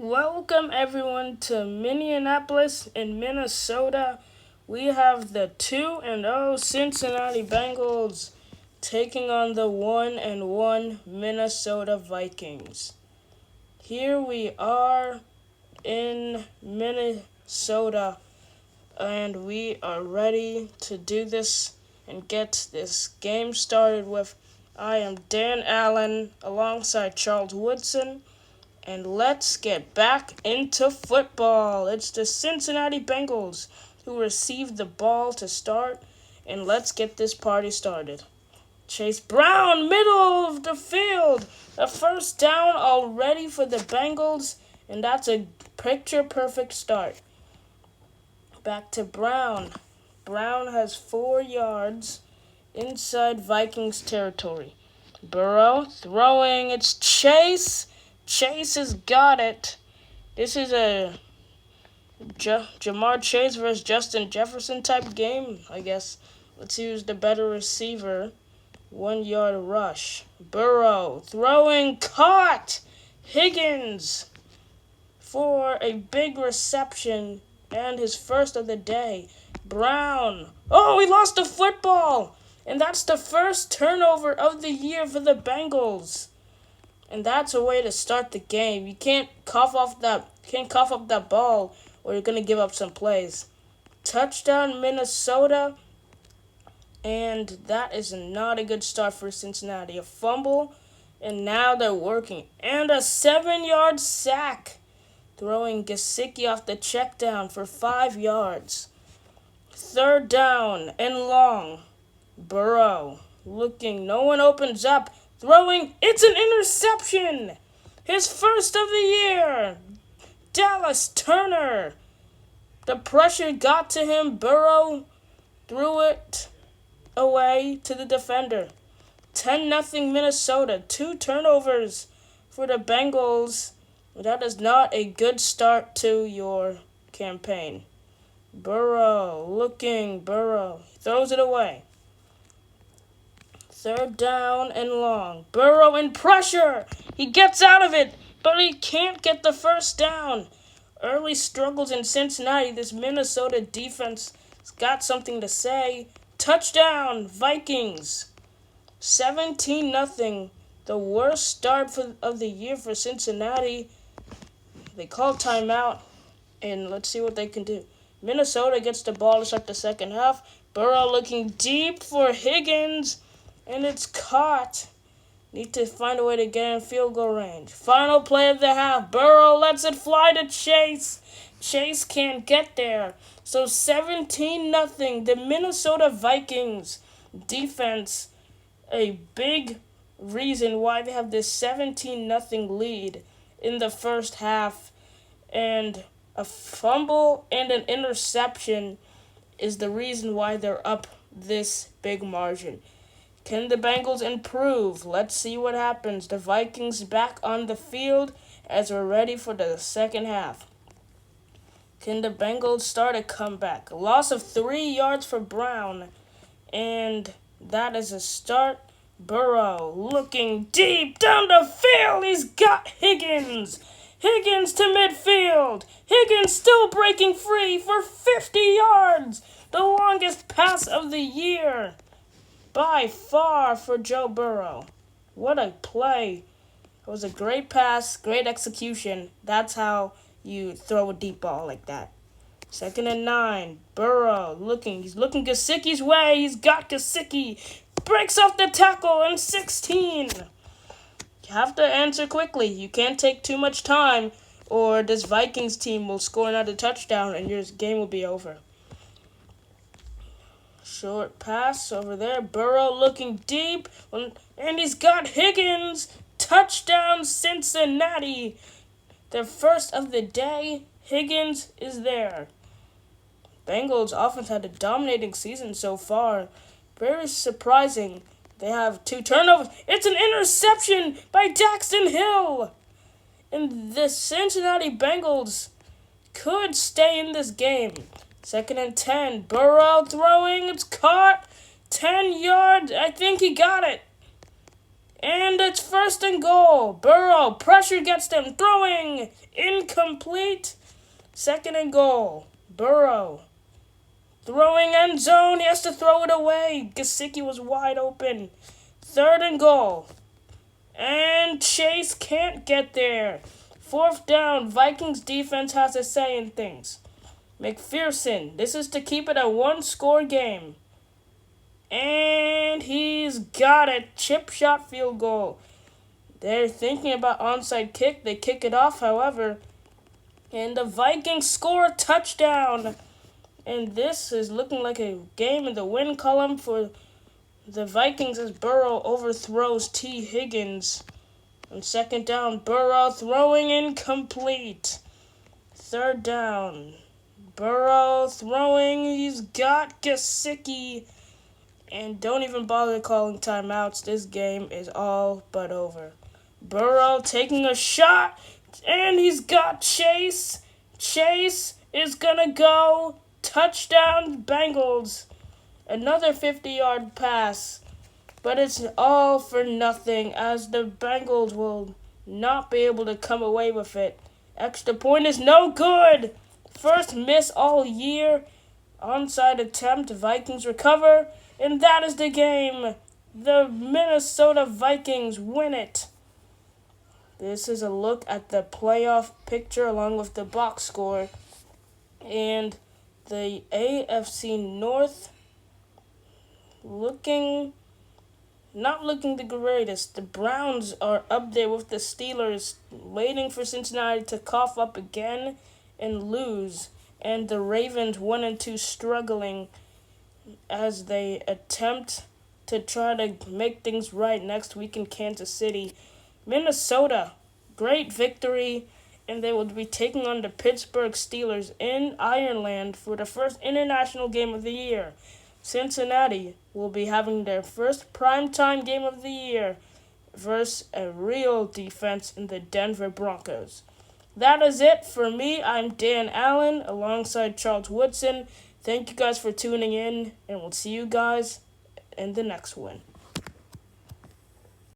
Welcome everyone to Minneapolis in Minnesota. We have the 2-0 Cincinnati Bengals taking on the 1-1 Minnesota Vikings. Here we are in Minnesota and we are ready to do this and get this game started with I am Dan Allen alongside Charles Woodson. And let's get back into football. It's the Cincinnati Bengals who received the ball to start, and let's get this party started. Chase Brown, middle of the field. A first down already for the Bengals, and that's a picture-perfect start. Back to Brown. Brown has 4 yards inside Vikings territory. Burrow throwing. It's Chase. Chase has got it. This is a Jamar Chase versus Justin Jefferson type game, I guess. Let's see who's the better receiver. 1 yard rush. Burrow throwing, caught. Higgins for a big reception and his first of the day. Brown. Oh, he lost the football. And that's the first turnover of the year for the Bengals. And that's a way to start the game. You can't cough up that ball or you're gonna give up some plays. Touchdown Minnesota, and that is not a good start for Cincinnati. A fumble, and now they're working. And a 7-yard sack. Throwing Gesicki off the check down for 5 yards. Third down and long. Burrow looking, no one opens up. Throwing, it's an interception! His first of the year! Dallas Turner! The pressure got to him. Burrow threw it away to the defender. 10-0 Minnesota. 2 turnovers for the Bengals. That is not a good start to your campaign. Burrow looking. Burrow throws it away. Third down and long. Burrow in pressure. He gets out of it, but he can't get the first down. Early struggles in Cincinnati. This Minnesota defense has got something to say. Touchdown, Vikings. 17-0. The worst start of the year for Cincinnati. They call timeout, and let's see what they can do. Minnesota gets the ball to start the second half. Burrow looking deep for Higgins. And it's caught. Need to find a way to get in field goal range. Final play of the half. Burrow lets it fly to Chase. Chase can't get there. So 17-0. The Minnesota Vikings defense, a big reason why they have this 17-0 lead in the first half. And a fumble and an interception is the reason why they're up this big margin. Can the Bengals improve? Let's see what happens. The Vikings back on the field as we're ready for the second half. Can the Bengals start a comeback? A loss of 3 yards for Brown. And that is a start. Burrow looking deep down the field. He's got Higgins. Higgins to midfield. Higgins still breaking free for 50 yards. The longest pass of the year. By far for Joe Burrow. What a play. It was a great pass, great execution. That's how you throw a deep ball like that. 2nd and 9. Burrow he's looking Gesicki's way. He's got Gesicki. Breaks off the tackle and 16. You have to answer quickly. You can't take too much time or this Vikings team will score another touchdown and your game will be over. Short pass over there. Burrow looking deep. And he's got Higgins. Touchdown Cincinnati. Their first of the day. Higgins is there. Bengals offense had a dominating season so far. Very surprising. They have 2 turnovers. It's an interception by Daxton Hill. And the Cincinnati Bengals could stay in this game. 2nd and 10. Burrow throwing. It's caught. 10 yards. I think he got it. And it's 1st and goal. Burrow, pressure gets them, throwing, incomplete. 2nd and goal. Burrow, throwing end zone, he has to throw it away. Gesicki was wide open. 3rd and goal. And Chase can't get there. 4th down, Vikings defense has a say in things. McPherson, this is to keep it a one-score game. And he's got a chip shot field goal. They're thinking about onside kick. They kick it off, however. And the Vikings score a touchdown. And this is looking like a game in the win column for the Vikings as Burrow overthrows T. Higgins. On 2nd down, Burrow throwing incomplete. 3rd down, Burrow throwing. He's got Gesicki. And don't even bother calling timeouts. This game is all but over. Burrow taking a shot. And he's got Chase. Chase is gonna go. Touchdown, Bengals. Another 50-yard pass. But it's all for nothing as the Bengals will not be able to come away with it. Extra point is no good. First miss all year. Onside attempt. Vikings recover. And that is the game. The Minnesota Vikings win it. This is a look at the playoff picture along with the box score. And the AFC North not looking the greatest. The Browns are up there with the Steelers, waiting for Cincinnati to cough up again and lose. And the Ravens 1-2 struggling as they attempt to try to make things right next week in Kansas City. Minnesota, great victory, and they will be taking on the Pittsburgh Steelers in Ireland for the first international game of the year. Cincinnati will be having their first primetime game of the year versus a real defense in the Denver Broncos. That is it for me. I'm Dan Allen alongside Charles Woodson. Thank you guys for tuning in, and we'll see you guys in the next one.